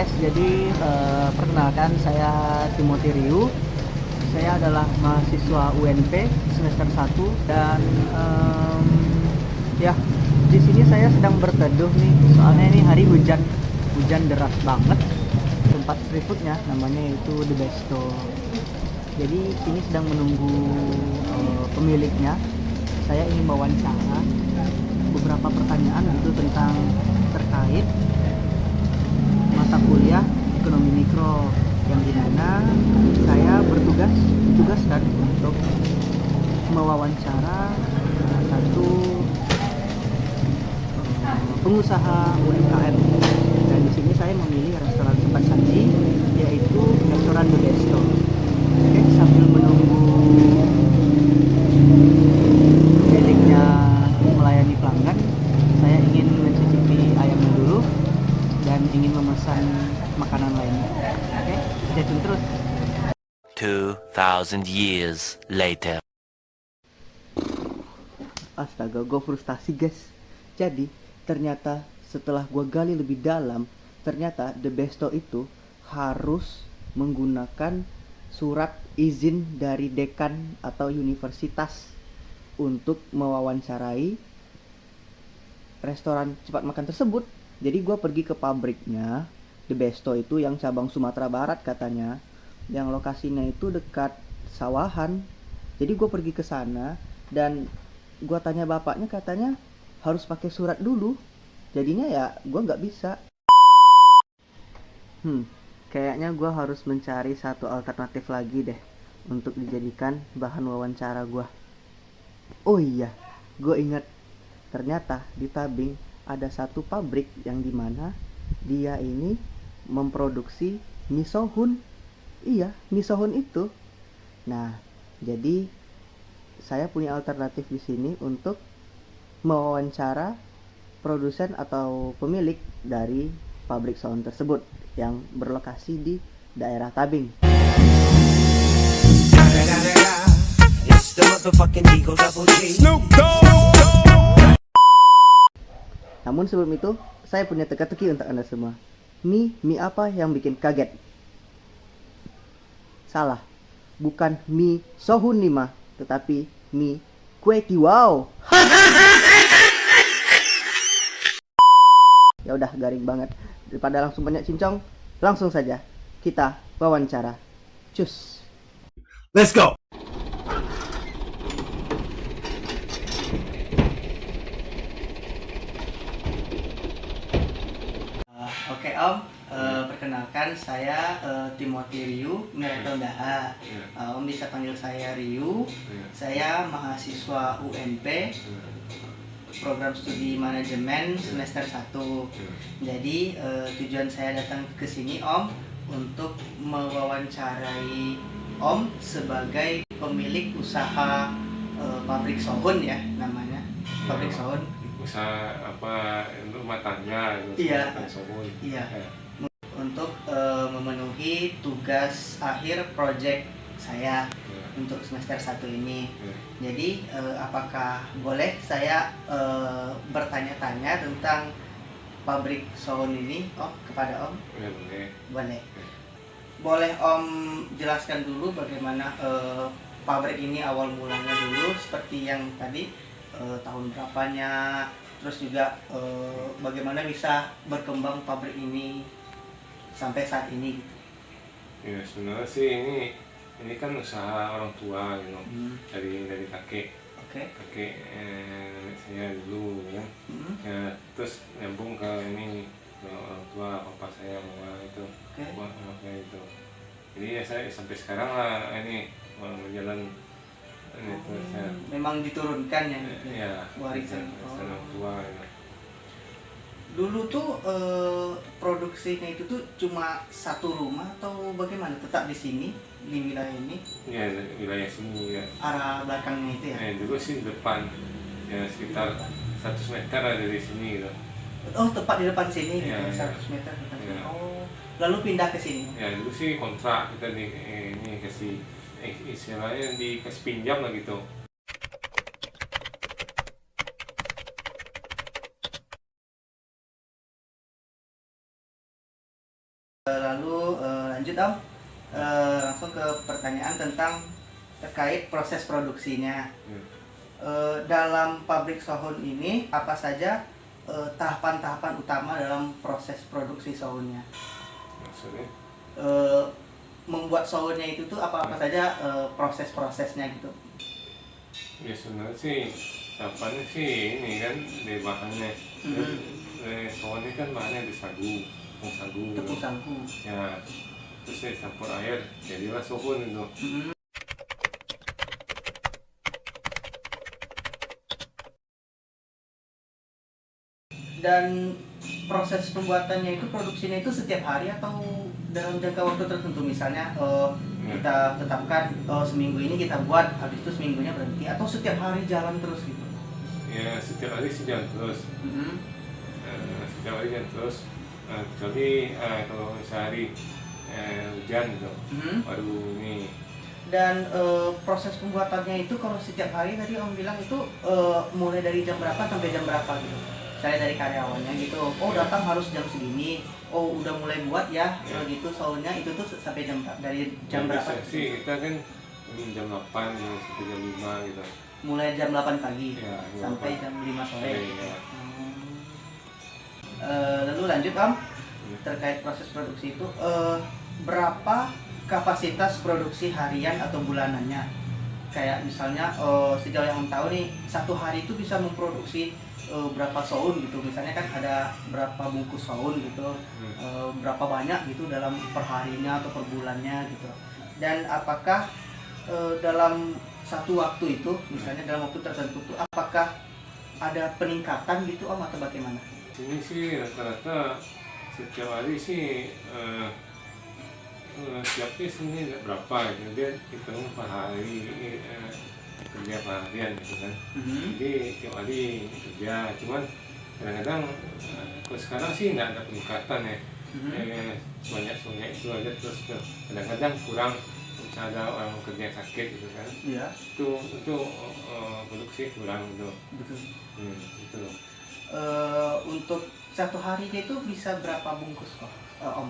guys, jadi perkenalkan saya Timothy Ryu. Saya adalah mahasiswa UNP semester 1 dan ya di sini saya sedang berteduh nih. Soalnya ini hari hujan deras banget. Tempat street foodnya namanya itu The Besto. Jadi sini sedang menunggu pemiliknya. Saya ingin wawancara beberapa pertanyaan gitu tentang terkait mata kuliah ekonomi mikro yang dimana saya ditugaskan untuk mewawancara satu pengusaha UMKM, dan di sini saya memilih restoran cepat saji yaitu restoran The Besto. Oke, sambil menunggu pemiliknya melayani pelanggan, saya ingin mencicipi ayamnya dulu dan ingin memesan makanan lainnya. Oke, stay tune terus. 2000 years later. Astaga, gue frustasi guys. Jadi ternyata setelah gue gali lebih dalam, ternyata The Besto itu harus menggunakan surat izin dari dekan atau universitas untuk mewawancarai restoran cepat makan tersebut. Jadi gue pergi ke pabriknya The Besto itu yang cabang Sumatera Barat katanya, yang lokasinya itu dekat sawahan. Jadi gue pergi ke sana dan gue tanya bapaknya, katanya harus pakai surat dulu. Jadinya ya gue nggak bisa. Kayaknya gue harus mencari satu alternatif lagi deh untuk dijadikan bahan wawancara gue. Oh iya, gue ingat, ternyata di Tabing ada satu pabrik yang dimana dia ini memproduksi mie sohun. Iya, mie sohun itu. Nah, jadi saya punya alternatif di sini untuk mewawancara produsen atau pemilik dari pabrik sohun tersebut yang berlokasi di daerah Tabing. Namun sebelum itu, saya punya teka-teki untuk Anda semua. Mie apa yang bikin kaget? Salah, bukan mie sohun nih mah, tetapi mie kue tiwau. Ya udah, garing banget. Daripada langsung banyak cincong, langsung saja kita wawancara. Cus. Let's go. Oke Om, perkenalkan saya Timothy Ryu Meretondaha. Om bisa panggil saya Ryu. Saya mahasiswa UNP, program studi manajemen semester 1. Jadi tujuan saya datang ke sini Om untuk mewawancarai Om sebagai pemilik usaha pabrik sohun ya namanya. Pabrik sohun. Usaha apa untuk matanya gitu. Iya. Sohun. Iya. Untuk memenuhi tugas akhir project saya untuk semester 1 ini. Jadi apakah boleh saya bertanya-tanya tentang pabrik sohun ini Om kepada Om? Ya, boleh. Boleh. Boleh Om jelaskan dulu bagaimana pabrik ini awal mulanya dulu, seperti yang tadi tahun berapanya, terus juga bagaimana bisa berkembang pabrik ini sampai saat ini gitu. Ya sebenarnya sih ini kan usaha orang tua gitu. Dari kakek. Oke. Kakek nenek saya dulu ya. Ya terus nyambung ke ini ke orang tua papa saya, mama itu. Mama saya itu. Jadi ya saya sampai sekarang lah ini berjalan ini terus ya. Memang diturunkan ya gitu. Ya, Warisan orang tua ya. Dulu tuh produksinya itu tuh cuma satu rumah atau bagaimana? Tetap di sini, di wilayah ini? Ya, wilayah sini ya. Arah belakangnya itu ya? Dulu sih depan, ya sekitar 100 meter ada dari sini gitu. Oh, tepat di depan sini Ya, gitu, ya. 100 meter depan sini. Ya. Oh, lalu pindah ke sini? Ya dulu sih kontrak kita ini kasih istilahnya dikasih pinjam lah gitu. Lalu lanjut Om, langsung ke pertanyaan tentang terkait proses produksinya. Dalam pabrik sohun ini apa saja tahapan-tahapan utama dalam proses produksi sohunnya? Maksudnya? Membuat sohunnya itu tuh apa-apa saja proses-prosesnya gitu? Ya sebenarnya sih tahapannya sih ini kan dari bahannya. Soalnya kan bahannya di sagu, tepung sagu. Tepung sagu. Ya, terus campur air, jadilah sohun itu. Dan proses pembuatannya itu, produksinya itu setiap hari atau dalam jangka waktu tertentu? Misalnya kita tetapkan seminggu ini kita buat, habis itu seminggunya berhenti, atau setiap hari jalan terus gitu? Ya setiap hari sih jalan terus. Setiap hari jalan terus. Kecuali kalau sehari hujan gitu, baru ini. Dan proses pembuatannya itu kalau setiap hari tadi Om bilang itu mulai dari jam berapa sampai jam berapa gitu? Saya dari karyawannya gitu, oh datang harus jam segini, oh udah mulai buat ya, gitu soalnya itu tuh sampai dari jam berapa? Sih kita kan ini jam 8 sampai jam 5 gitu. Mulai jam 8 pagi ya, sampai jam 5 sore. Ya. Lalu lanjut Om, terkait proses produksi itu berapa kapasitas produksi harian atau bulanannya? Kayak misalnya sejauh yang Om tahu nih, satu hari itu bisa memproduksi berapa soun gitu, misalnya kan ada berapa bungkus soun gitu, berapa banyak gitu dalam perharinya atau per bulannya gitu. Dan apakah dalam satu waktu itu, misalnya dalam waktu tertentu itu, apakah ada peningkatan gitu Om atau bagaimana? Ini sih rata-rata setiap hari sih setiap piece ini berapa gitu, dia hitung per hari kerja harian gitu kan. Jadi tiap hari kerja, cuman kadang-kadang kalau sekarang sih nggak ada peningkatan ya. Banyak itu aja, terus kadang-kadang kurang, misalnya ada orang kerja yang sakit gitu kan. Iya. Itu produksi kurang gitu. Betul. Itu. Untuk satu harinya itu bisa berapa bungkus Om?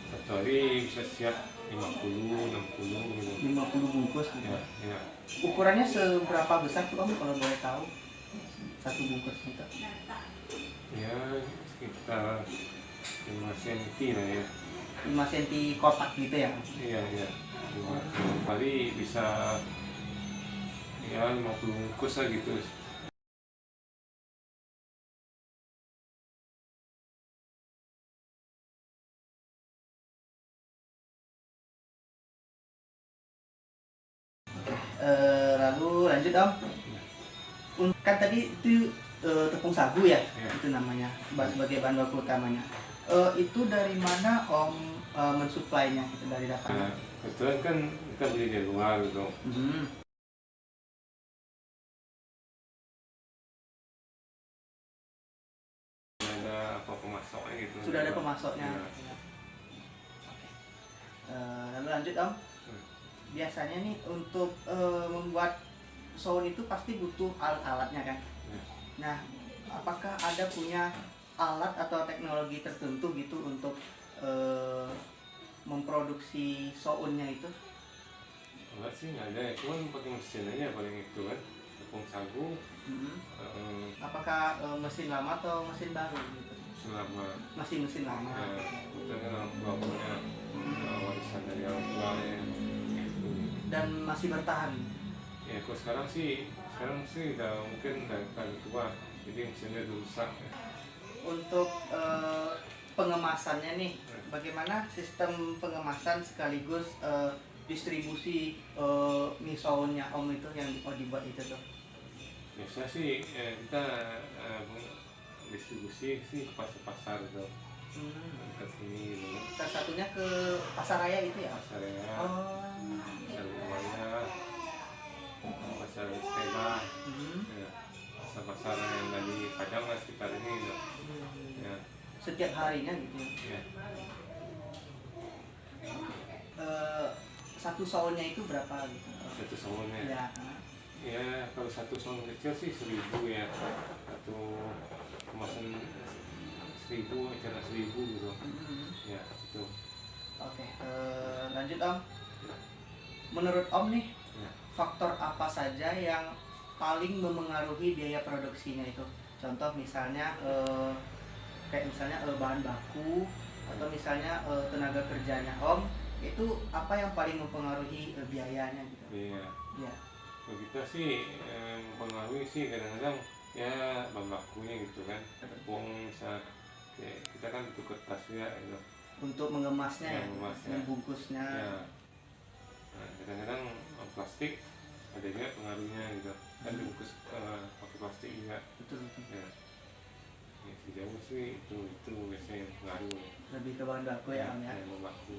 Satu hari bisa siap 50, 60 gitu. 50 bungkus gitu. Ya. Ukurannya seberapa besar tuh Om kalau boleh tahu? Satu bungkus gitu. Ya sekitar 5 cm lah ya. 5 cm kotak gitu ya? Iya. Hari bisa ya 50 bungkus lah gitu. Lalu lanjut Om, kan tadi itu tepung sagu ya, itu namanya sebagai bahan baku utamanya. Itu dari mana Om mensuplainya, itu dari datang? Kebetulan kan kita beli dari luar gitu. Ada apa pemasoknya gitu? Sudah ada pemasoknya. Lalu lanjut Om, biasanya nih untuk membuat soun itu pasti butuh alat-alatnya kan? Nah, apakah ada punya alat atau teknologi tertentu gitu untuk memproduksi sounnya itu? Enggak sih, nggak ada ya, cuman pakai mesin aja paling itu kan, tepung sagu. Apakah mesin lama atau mesin baru gitu? Mesin lama. Masih mesin lama. Kita kan orang tua punya warisan dari orang tua ya. Dan masih bertahan? Ya kok sekarang sih udah mungkin udah tua, jadi mesinnya udah rusak ya. Untuk pengemasannya nih, bagaimana sistem pengemasan sekaligus distribusi mie sounnya Om itu yang dibuat itu tuh? Biasa sih kita distribusi sih ke pasar-pasar gitu. Ke sini gitu. Salah satunya ke Pasar Raya itu ya? Pasar Raya. Pasar Raya. Pasar Steba. Ya. Pasar-pasar yang dari Padang lah sekitar ini gitu. Ya. Setiap harinya gitu ya? Satu sounnya itu berapa gitu? Satu sounnya? Ya. Ya kalau satu sound kecil sih 1.000 ya. Satu kemasan 1000, eceran 1000 gitu. Ya itu. Oke, lanjut Om. Menurut Om nih, Ya. faktor apa saja yang paling memengaruhi biaya produksinya itu? Contoh misalnya kayak misalnya bahan baku atau misalnya tenaga kerjanya Om, itu apa yang paling mempengaruhi biayanya gitu? Iya. Ya. Kalau kita sih mempengaruhi sih kadang-kadang ya bahan bakunya gitu kan. Tepung misal ya, kita kan butuh kertas ya gitu. Untuk mengemasnya ya, Mengemasnya. membungkusnya. Ya. Nah, kadang-kadang plastik ada juga pengaruhnya gitu. Kan dibungkus pakai plastik juga. Betul. Ya. Ya, sejauh sih itu biasanya yang pengaruh. Lebih ke bahan baku ya Om ya. Bahan baku.